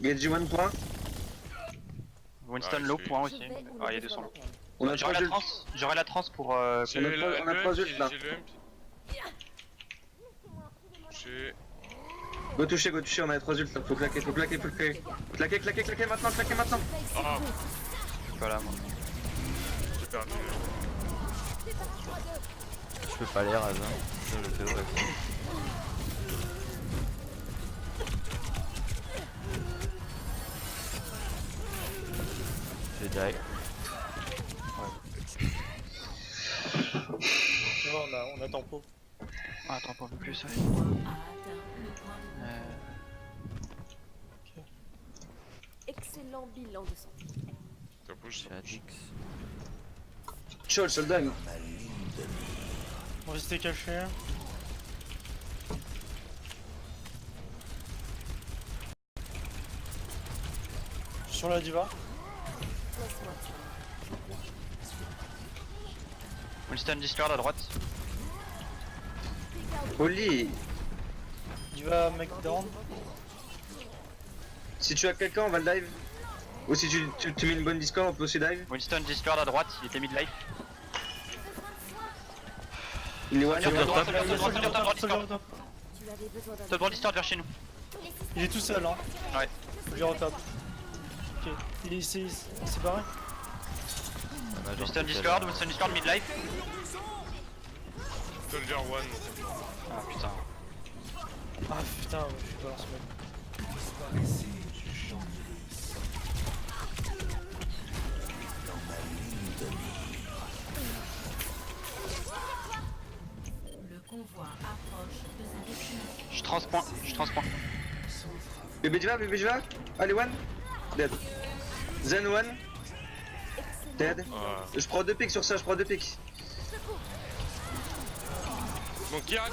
Genji 1 point. Winston Ah, low je suis- point aussi. Ah, il y a 200 low. On a 3 J'aurai la ults. trans, j'aurai la trans pour. J'ai on a le trois- on a trois ults, là. j'ai le MP. J'ai... Go toucher, on a 3 ults là. Faut claquer, faut claquer, faut claquer. Claquer maintenant, claquer maintenant. Ah, Je suis pas là moi. j'ai perdu. Je peux pas les raser, hein. Ça, je le fais ouais. J'ai direct. On a tempo. Ah, attends pas un peu plus, ouais. Excellent bilan de santé. Ça bouge. J'ai Adix. Chaud le soldat. On va rester caché. Sur la diva. Winston Discord à droite. Oli. Diva mec down. Si tu as quelqu'un, on va le dive. Ou si tu mets une bonne discord, on peut aussi dive. Winston Discord à droite, il était mid-life. Il est one. Soldier à droite, soldier à droite, soldier à droite, Soldier Discord. au top. Tu avais besoin d'un. Top droit Discord vers chez nous. Il est tout seul hein. Ouais. Soldier au top. Ok. Il est ici, c'est pareil. On a genre Winston tout Discord, à l'heure. Winston Discord mid-life. Soldier 1. Ah putain. Ah putain, ouais, je suis pas dans ce mec. Le convoi approche de sa destination. Je transpoint, je transpoint. Bébé Diva. Allez, one. Dead. Zen one. Dead. Ah. Je prends 2 pics sur ça, je prends 2 pics. Mon Kirak.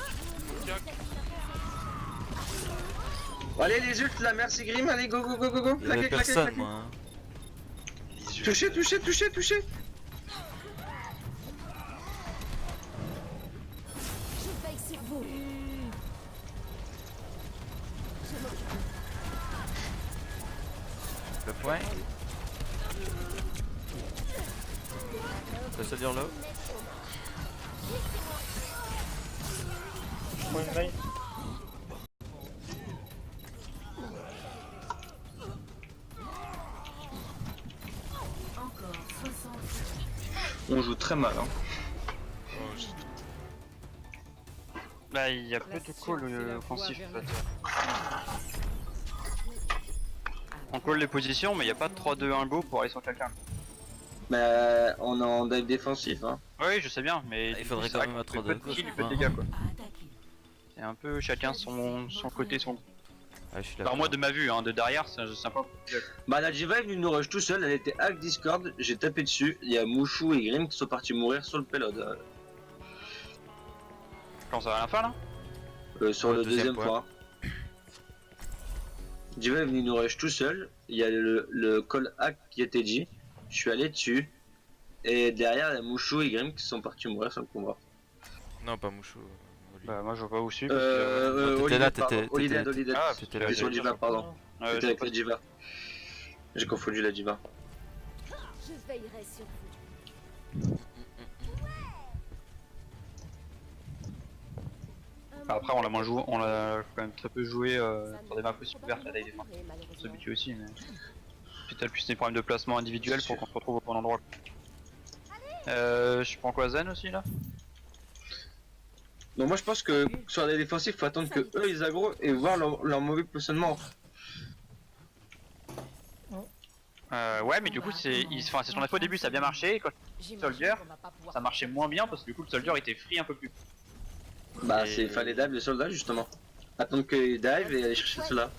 Allez, les ults là, merci Grim. Allez, go. Il y avait personne moi. Hein. Touché. Je veille sur vous. Le point. Le soldier low. Je prends une main. Encore 60. On joue très mal, hein. Oh, j'ai... Là, il y a peu de call offensif en fait. On call les positions, mais il n'y a pas de 3-2-1 go pour aller sur quelqu'un. Mais on est en dive défensif, hein. Oui, je sais bien, mais. Il faudrait c'est quand vrai même que être peu de de kills, gauche, peu de hein. dégâts quoi. À attaquer. C'est un peu chacun son côté, son. Ouais, je suis Par d'accord. moi, de ma vue, hein, de derrière, c'est sympa. Bah la Diva est venue nous rush tout seul, elle était hack Discord, j'ai tapé dessus, il y a Mouchou et Grim qui sont partis mourir sur le payload. Quand ça va à la fin là? Sur le deuxième point. point. Diva est venu nous rush tout seul, il y a le call hack qui était dit, je suis allé dessus, et derrière il y a Mouchou et Grim qui sont partis mourir sur le combat. Non, pas Mouchou. Oli. Bah, moi je vois pas où je suis. t'étais là, t'étais- Holiday. Ah, T'étais là. J'étais sur Diva, pardon. Ouais, J'étais j'ai avec pas- la Diva. J'ai confondu la Diva. Je veillerai sur vous. Après, on l'a moins joué, on l'a quand même très peu joué sur des maps aussi ouvertes à la défense. On s'habitue aussi, mais. Puis t'as plus des problèmes de placement individuel pour qu'on se retrouve au bon endroit. Je prends quoi, Zen aussi là? Donc moi je pense que sur la défensive, faut attendre que eux ils aggro et voir leur mauvais positionnement. Ouais, mais du coup, c'est son info au début, ça a bien marché. Et quand Soldier, ça marchait moins bien parce que du coup, le Soldier était free un peu plus. Bah Et- c'est fallait dive le soldat justement. Attendre qu'ils dive et aller chercher cela.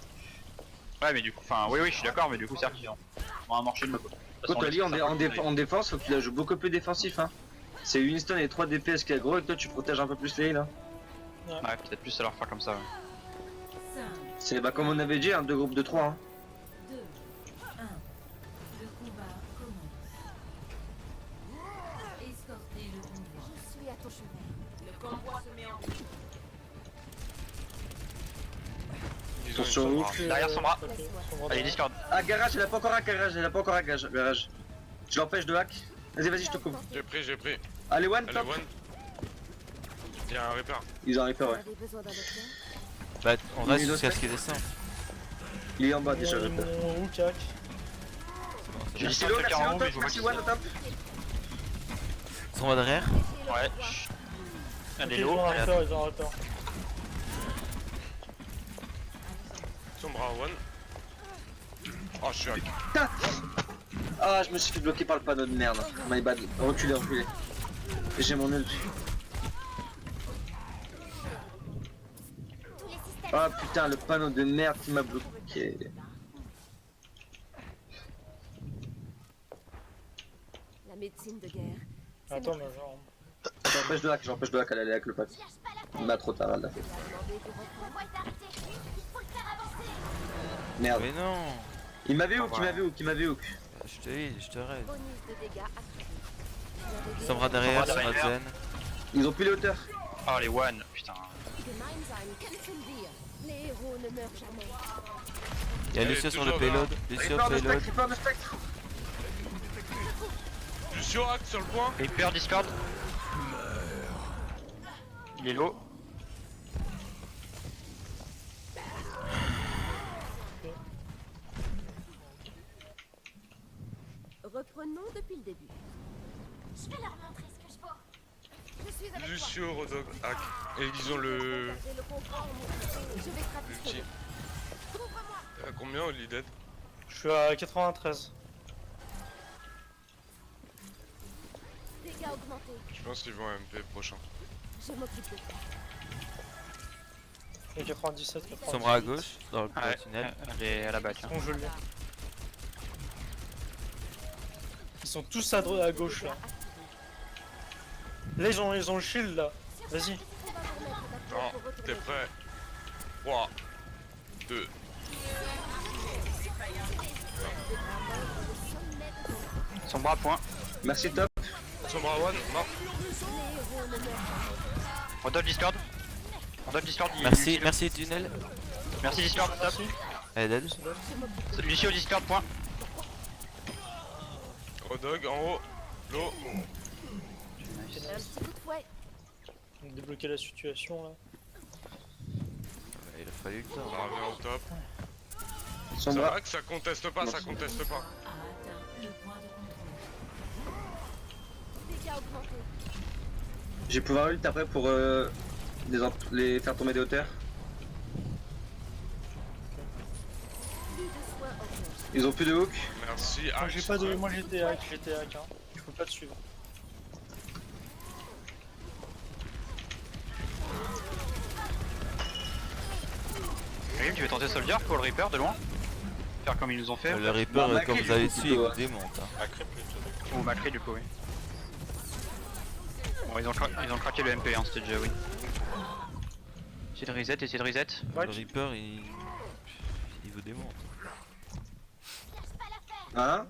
Ouais, mais du coup, enfin, oui, je suis d'accord, mais du coup, c'est vrai on va marcher de l'autre. De toute façon, Toi on Tali laisse ça en défense, faut que tu la joues beaucoup plus défensif hein. C'est Winston et 3 DPS qui aggro et toi tu protèges un peu plus les heals hein. Ouais, peut-être plus à leur faire comme ça. Ouais. 5, C'est bah comme on avait dit, hein, 2 groupes de 3 hein. 2, 1. Le combat commence. Escortez le convoi. Je suis à ton chevet. Le convoi se met en route. Ils Sont ont une sur Sombra. ouf. Derrière son bras. Ok, son bras Allez, derrière. Discord. Ah, garage, elle a pas encore hack, garage, elle a pas encore hack, garage. Je l'empêche de hack. Vas-y, je te coupe. J'ai pris. Allez, one, Allez, top. one. Il y a un repair. Ils ont repair, Vous ouais. avez besoin d'un docteur? Bah, on reste Il est jusqu'à au ce qu'il descende. Il est en bas déjà, Ils repair. m'ont hook hack. J'ai Merci dit Lo, 1 merci en Lo, haut, mais je vois merci qui one, c'est. top. Ils sont derrière. Ouais. chut. Un Ok, des ils lots. ont un repère, ils ont un repère. Sombra one. Oh, je suis hack. Ah, je me suis fait bloquer par le panneau de merde. My bad. Reculez. Et j'ai mon ult. Ah putain, le panneau de merde qui m'a bloqué. La médecine de guerre. c'est Attends, mon mais genre. J'empêche de hack, elle allait avec le pack. Il m'a trop tard, elle l'a fait. demandé du renfort. Merde. Mais non. Il m'avait hook, il m'avait hook. Je te dis, je te rêve. Bonus de dégâts activé. Sombra derrière, Sombra sur derrière. notre zen. Ils ont plus les hauteurs. Oh, les one. Putain. Gemeinsam kämpfen wir. Les héros ne meurent jamais. Il y a Elle Lucio est sur le toujours payload. Lucio Repair de payload. spectre, repair de spectre. Lucio hack sur le point. Reaper Discord. Il est low. Reprenons depuis le début. Je vais leur montrer ce que je vaux. Je suis avec Lucio, Rodog, hack. Et ils ont le. toi. Le comprendre. Je vais trafiquer. Ulti. À combien Oli dead? Je suis à 93. Dégâts augmentés. Je pense qu'ils vont à MP prochain. Je m'occupe de toi. Et 97, 98. Sombra à gauche, dans le Ouais. tunnel. Elle est à la bac. Hein. Bon, je l'ai. Ils sont tous à gauche là. Là ils ont le shield là. Vas-y. Non, t'es prêt? 3, 2. Son bras point. Merci top. Sombra one, mort. On donne Discord. On donne Discord. Merci, merci tunnel. Merci Discord. Top. Elle est dead. Lucio Discord point. Rodog en haut. L'eau. Un petit coup de fouet. Débloquer la situation là. Il a fallu le On temps. va revenir au top. Ça Sombra. va que ça conteste pas, ça conteste pas. A atteint le point de contrôle. Dégâts augmentés. J'ai pouvoir ult après pour les faire tomber des hauteurs. Plus de soins offerts. Ils ont plus de hook. Merci. Moi hack. j'ai pas de. Moi j'étais hack hein. Je peux pas te suivre. Karim, tu veux tenter Soldier pour le Reaper de loin? Faire comme ils nous ont fait? Le Reaper, Bon, quand Macri, vous allez du coup, dessus, il plutôt, vous démonte. Hein. Ou Macri du coup, oui. Bon, ils ont craqué le MP, hein, c'était déjà win. Essayez de reset, essayez de reset. Le Reaper, il vous démonte. Hein?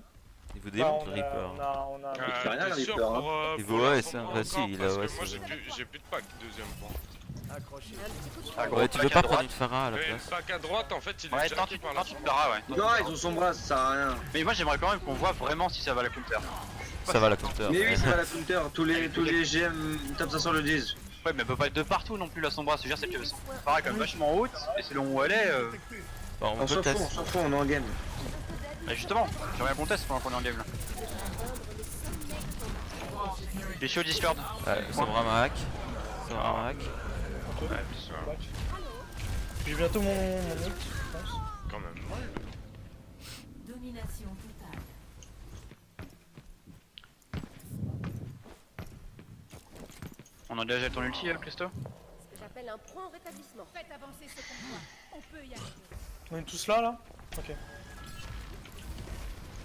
Il vous Bah, démonte, le Reaper. on a. fait rien, T'es le sûr Reaper, pour, Il pour vaut la OS, Sombra hein, facile, encore, il a parce OS, que moi ouais. j'ai plus de pack deuxième point. Un petit coup de Ah, fouet. gros, Ouais, tu veux pack pas à prendre droite. une Pharah à la Mais le place. pack à droite en fait il est Ouais, déjà tant acquis tu par la te paras, ouais. Non, ils ont Sombra, ça sert à rien. Mais moi j'aimerais quand même qu'on voit vraiment si ça va la counter. Ça va la counter. Mais oui, ça va la counter. Tous les GM top 500 le disent. Ouais, mais elle peut pas être de partout non plus la Sombra, c'est-à-dire celle qui paraît comme vachement haute, et selon où elle est. Bon, On on peut s'en le fout, on tester. s'en fout, on est en game. Bah justement, j'aimerais qu'on teste pendant qu'on est en game là. Les chiots Discord. Ouais, Sombra m'a hack. Sombra m'a hack. Ouais, bien sûr, J'ai bientôt mon ult, je pense. quand même. Domination totale. On a déjà ton ulti, Christo? Ce que j'appelle un prompt rétablissement. Faites avancer ce convoi. On peut y aller. On est tous là Ok.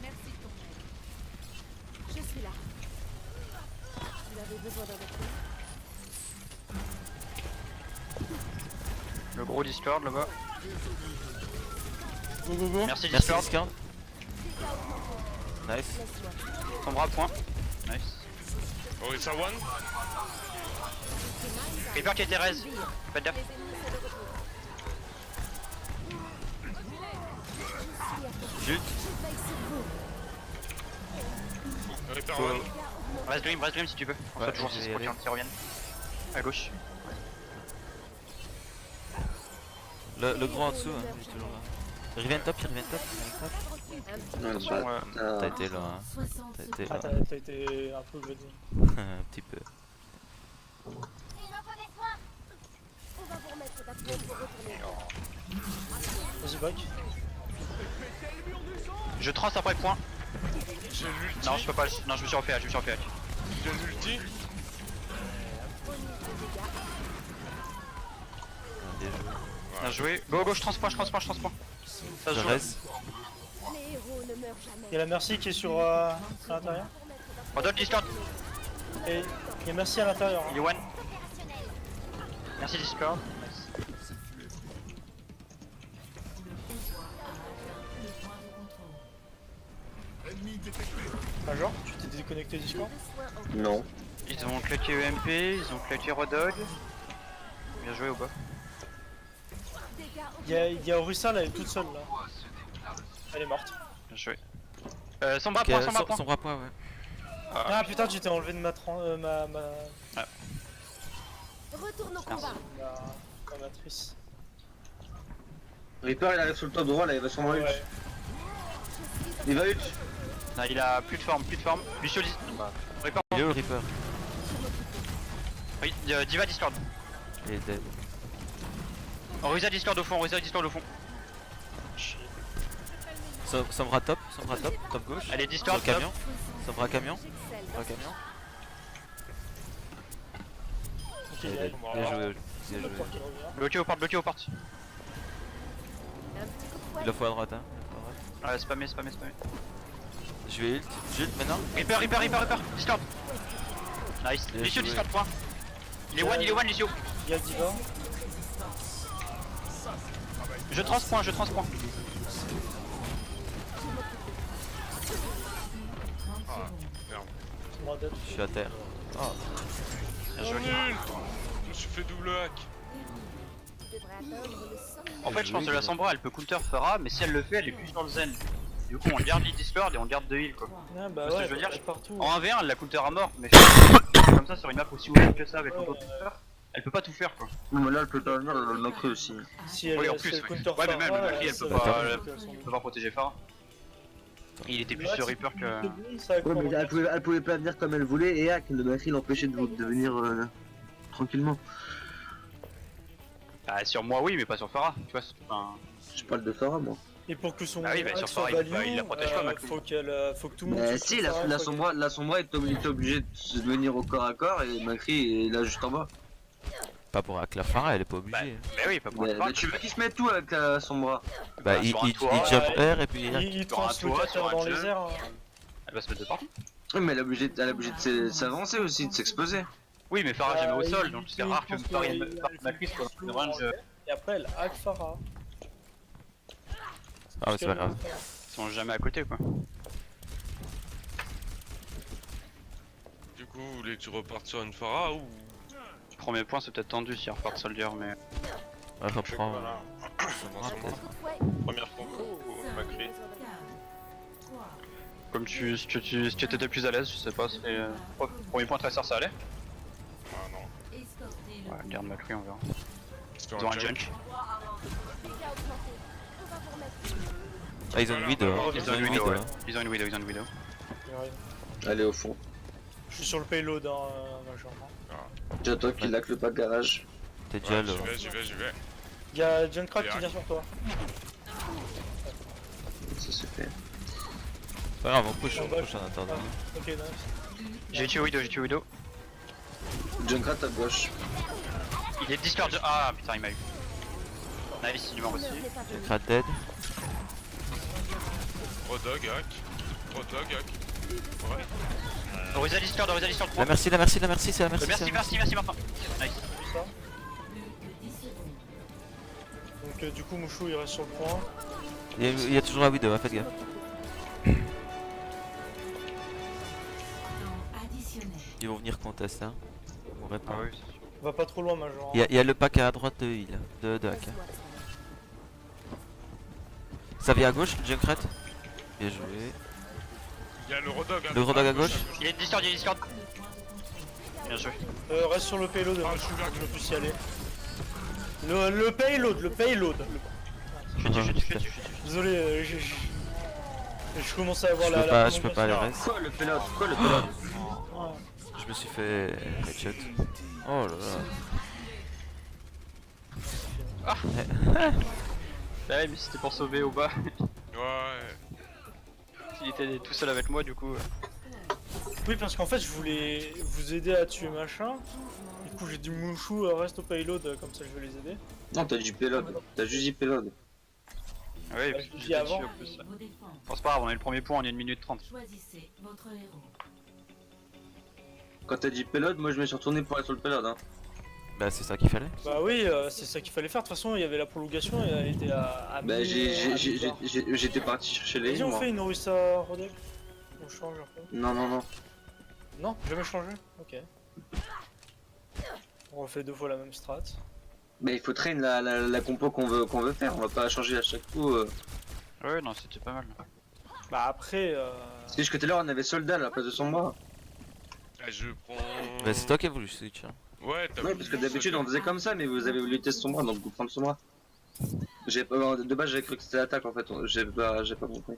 Merci de ton aide. Je suis là. Tu avais besoin d'un docteur? Le gros Discord là-bas. Go go go. Merci Merci Discord. Discord. Nice. Laisse-moi. Sombra point. Nice. Orisa one. Reaper qui a été raise. Faites gaffe. Les ennemis sont de retour. Jute. Reaper Faut- one. Reste Dream si tu veux. On Ouais, soit toujours je vais 6 y pour aller. qu'ils reviennent. À gauche. Le gros en dessous, hein, il est toujours là. Il revient top, il revient top. Non, Attention, T'as été là, hein. 60 T'as secondes. été Ah, là. t'as été un peu bloqué. Un petit peu. Il en faut des soins. On va vous remettre d'aplomb pour retourner. Vas-y, back. Je trans après le point. J'ai l'ulti. Non, je peux pas. Non, je me suis refait hack, J'ai l'ulti. Bien joué. Bien joué. Go, je transpoint. Ça Je se joue. reste. Les héros ne meurent Il y jamais. a la Mercy qui est sur à l'intérieur. Redonne Discord. Et il y a Mercy à l'intérieur. Il est one. Merci Discord. Major, tu t'es déconnecté Discord. Non. Ils ont claqué EMP, ils ont claqué Redog. Bien joué au bas. Il y a Orisa là, elle est toute seule là. Elle est morte. Bien joué. Son bras Ok, point, son bras point. son bras point, ouais. Ah putain, tu t'es enlevé de ma Retourne au combat. ma matrice. Reaper il arrive sur le top droit là, il va sûrement ult. Ouais. Il va ult. Non, il a plus de forme. Lucio dis. Reaper. Il est où le Reaper? Oui, Diva Discord. Il est dead. Orisa Discord au fond. Sombra top, top gauche. Allez, Sur Discord, le camion. Sombra camion. J'excelle Sur le dans camion. Ok, Il est il y a dead. Bien joué. Bien joué. Bloqué aux portes. un petit coup de poing. Il le faut à droite, hein. Spammé. Je vais ult maintenant. Reaper. Discord. Nice. Bien Lucio joué. Discord point. Il est one, Lucio. Il y a Diva. Je trans point. Merde. Moi dead. Je suis à terre. Oh. Bien joué. Nul. Je me suis fait double hack. Tu devrais atteindre le sommet. En fait, je pense que la Sombra elle peut counter Pharah, mais si elle le fait, elle est plus dans le zen. Du coup, on garde les Discord et on garde 2 heals quoi. Ah bah Parce que ouais, je veux dire, partout. En 1v1, elle la counter à mort, mais comme ça sur une map aussi ouverte que ça avec Ouais, autant de counter, elle peut pas tout faire quoi. Non mais là elle peut pas venir, elle l'a cru aussi. Si elle, Oui, en si plus, elle oui. counter Ouais, mais même, Pharah, Macri, elle ça peut va pas- faire elle counter son Elle peut pas protéger Pharah. Il était plus Ouais, sur c'est- Reaper que. Ça va Ouais mais commencer. elle pouvait pas venir comme elle voulait et hack, le Macri l'empêchait de venir tranquillement. Ah, sur moi oui, mais pas sur Pharah. Tu vois, enfin, Je parle de Farah moi. Et pour que son Ah oui, bah, hack sur soit Pharah, il value, la protège pas, Macri. faut que tout le monde. Mais soit si, sur Pharah, faut que- la Sombra est obligée de venir au corps à corps et Macri est là juste en bas. Pas pour hack la Pharah, elle est pas obligée. mais oui, pas pour Mais, Pharah. mais tu veux qu'il se mette tout avec la Sombra? Bah, Bah, il sur un toit, jump ouais. R et puis il hack. Il Sur un transmet toit, sur un dans les jump. airs. Hein. Elle va se mettre de partout. Oui mais elle est obligée de s'avancer aussi, de s'exposer. Oui, mais Pharah jamais au Il- sol, donc c'est il rare que transmet- Pharah il- Macri soit dans une range. Et après, elle hack Pharah. Ah, mais c'est pas grave. Ils sont jamais à côté quoi. Du coup, vous voulez que tu repartes sur une Pharah ou. Premier point, c'est peut-être tendu si on repart Soldier, mais. Ouais, reprends. Commence Un moi. coup de fouet. Première fois ou Macri. Comme si tu étais plus à l'aise, je sais pas. Premier point Tracer, ça allait. Ah non. Ouais, garde Macri, on verra. C'était Ils ont un junk. junk. Dégâts augmentés. On va vous remettre. Ah, ils ont une widow. Ils ont une widow, ouais. Ils ont une widow. Allez au fond. Je suis sur le payload, hein, Major. Déjà toi qui laque le pack garage. T'es déjà Ouais, là. j'y vais. Y'a Junkrat qui vient sur toi. Ça c'est fait. Pas grave, on push en attendant. Ok, nice. J'ai tué widow. Junkrat à gauche. Il est Discord. Ah putain, il m'a eu. Nice, il m'a aussi. Krat dead. Rodog hack. Ouais. Orisa Discord. La merci, c'est la merci. c'est la Merci Martin. Nice. Ça. Donc, du coup, Mouchou il reste sur le point. Il y a toujours la widow, hein, faites gaffe. Ils vont venir contest, hein. On répond. Ah oui, c'est sûr. Va pas trop loin, Major. Il y a le pack à droite de heal, de hack. Ça vient à gauche, Junkrat. Bien joué. Il y a le Rodog. Le Rodog à gauche. Il est Discord, il est Discord. Bien joué. Reste sur le payload, Ah, moi, je suis je veux plus y aller. Le payload, le payload. Je suis dessus, je suis dessus. Désolé, je commence à avoir Je peux pas aller reste. Quoi le pilote? Quoi le pilote? Je me suis fait headshot. Oh là là. Bah ouais, mais c'était pour sauver au bas. Ouais. Il était tout seul avec moi, du coup. Oui, parce qu'en fait, je voulais vous aider à tuer machin. Du coup, j'ai dit Mouchou, reste au payload, comme ça je vais les aider. Non, t'as dit pilote. T'as juste dit pilote. Ouais, et Bah, puis je dis j'étais avant. dessus en plus. Vos défenses. Bon, c'est pas grave, on a eu le premier point en 1 minute 30. Choisissez votre héros. Quand t'as dit pilote, moi je me suis retourné pour aller sur le pilote. Hein. Bah c'est ça qu'il fallait. Bah oui, c'est ça qu'il fallait faire. De toute façon, il y avait la prolongation et elle était à Bah mi- j'étais parti chercher les Vas-y, lignes, on moi. fait une Orisa Rodek. On change un peu. Non. Non, jamais changé. Ok. On refait 2 fois la même strat. Bah il faut train la compo qu'on veut faire. On va pas changer à chaque coup. Ouais, non, c'était pas mal. Bah après, C'est juste que tout à l'heure on avait soldat à la place de son bras. Ah, je prends. Bah c'est toi qui as voulu switch. Hein. Ouais, t'as Ouais, parce que d'habitude on faisait comme ça, mais vous avez voulu tester son bras, donc vous prendre son bras. De base j'avais cru que c'était l'attaque en fait, j'ai pas compris.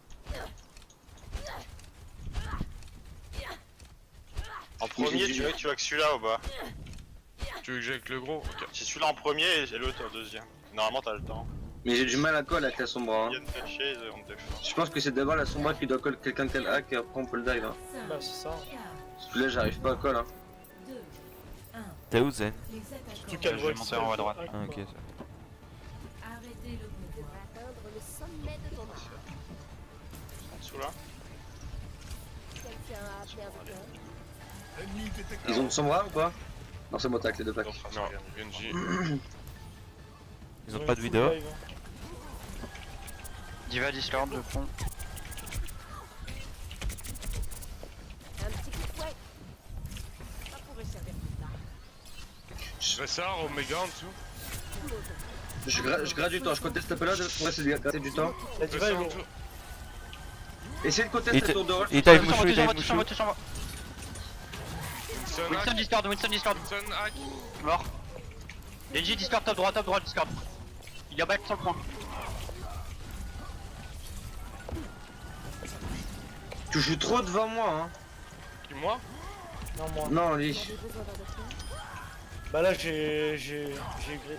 En premier, tu veux que celui-là ou pas? Tu veux que j'aille avec le gros? Ok. C'est celui-là en premier et l'autre en deuxième. Normalement, t'as le temps. Mais j'ai du mal à call avec la sombra. Hein. Yann Touché, on te défend. Je pense que c'est d'abord la sombra qui doit call quelqu'un qu'elle hack et après on peut le dive. Hein. bah c'est ça. Parce que là j'arrive pas à call. Hein. 2, 1. T'es où Zen? Les Tout attaquants. qu'elle je voit vais monter en haut à droite. Ah ok. Arrêtez le Tu convoi. devras atteindre le sommet de ton art. En dessous là. Quelqu'un a appelé un docteur. Ils ont de sombra ou pas? Non c'est bon, t'as avec les deux packs. Non, Genji. Ils ont pas de vidéo. Diva, Discord, de fond. Un petit coup de fouet. Ça pourrait servir plus tard. Je fais ça, Omega en dessous. Je grade du temps, je conteste le pelade pour essayer de gratter du temps. La Fais diva ça est en lourde. dessous. Essayez de Il contester te- le tour de roche. Il dive Touche en Mouchou, il bas, dive touche en bas, Mouchou. touche en bas. Winston Winston hack. Discord, Winston Discord. Winston hack. Mort. Genji Discord, top droit, Discord. Il est en bas sur le point. Tu joues trop devant moi hein. Qui, moi? Non, moi. Non lui. Vous avez besoin d'un docteur? Bah là, j'ai gré.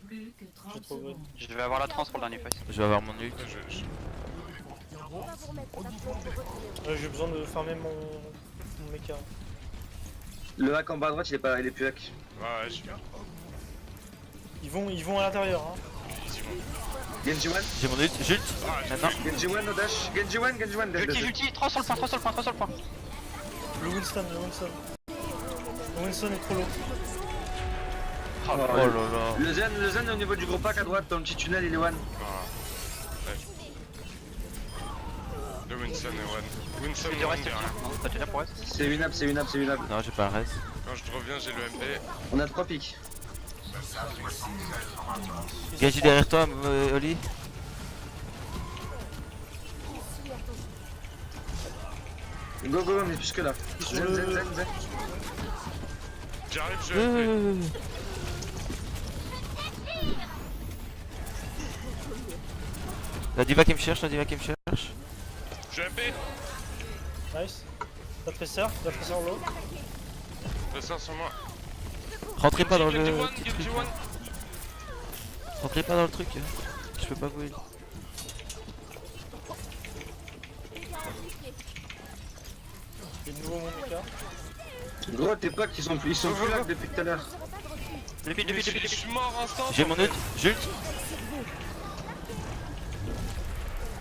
Plus que 30 J'ai trop secondes. Je vais avoir la trans pour le dernier fight. Je vais avoir mon ult. On va vous remettre d'aplomb pour retirer. J'ai besoin de farmer mon mecha. Le hack en bas à droite il est plus hack. Ouais, je suis bien. Ils vont à l'intérieur, hein. Genji one, J'ai mon ult, j'ult. Maintenant. Genji one no dash, Genji one, Julti, 3 sur le point, 3 sur le point. Le Winston. Le Winston est trop lourd. Oh là là. Le zen au niveau du gros pack à droite dans le petit tunnel il est one. Ah, ouais. Le Winston est one. Winston Il te one reste derrière. T'as déjà pour S? C'est winable, c'est winable. Non j'ai pas le reste. Quand je reviens, j'ai le MP. On a 3 pics. Genji derrière toi Oli. Go, on est plus que là. Zen. J'arrive, j'ai le MP. La diva qui me cherche. J'ai le MP. Nice. La tresseur low. Le 5 sur moi. Rentrez pas dans Genji le one, petit Genji truc. one. Rentrez pas dans le truc. Je peux pas vous aider. J'ai de nouveau mon mecha. Gros tes packs ils sont plus là depuis tout à l'heure. Depuis. Je suis mort instant. J'ai mon ult, j'ult.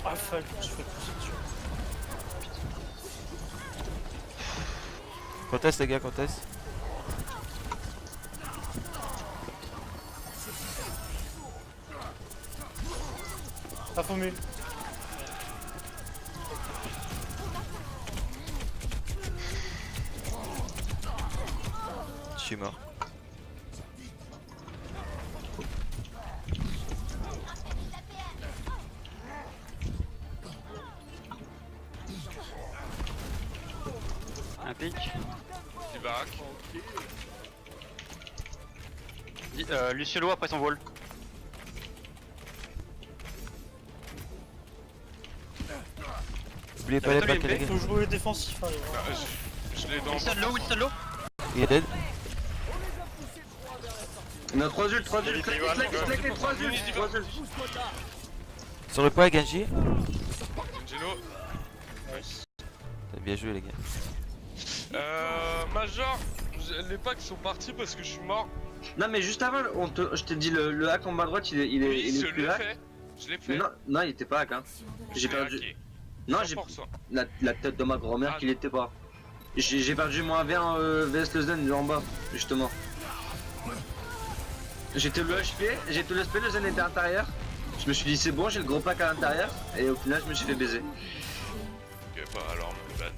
Ah fuck, je fais pousser dessus. Conteste les gars, conteste. Ah formule. Je suis mort. pique. Petit baraque. Luciolo après son vol. N'oubliez pas les T'as packs les Faut gars. jouer défensif, hein, les gars. Ah, je l'ai dans Winston low, Winston low. Il est dead. On a 3 ults, 3 ults, David, claquez, Ivan, claquez, go. claquez, 3 ults, 3 ults. Sur le point Genji. Angelo. T'as bien joué les gars. Major, les packs sont partis parce que je suis mort. Non mais juste avant, je t'ai dit le hack en bas à droite, il Oui, est je plus l'ai hack. fait. Je l'ai Mais fait. non, non, il était pas hack hein. J'ai perdu. hacké. Non, j'ai 100%. la tête de ma grand-mère Ah. qu'il était pas. J'ai perdu mon AV en VS le Zen en bas, justement. J'étais le HP, j'ai tout le SP, le Zen était à l'intérieur. Je me suis dit c'est bon, j'ai le gros pack à l'intérieur. Et au final, je me suis fait baiser. Ok, bah alors, me ban.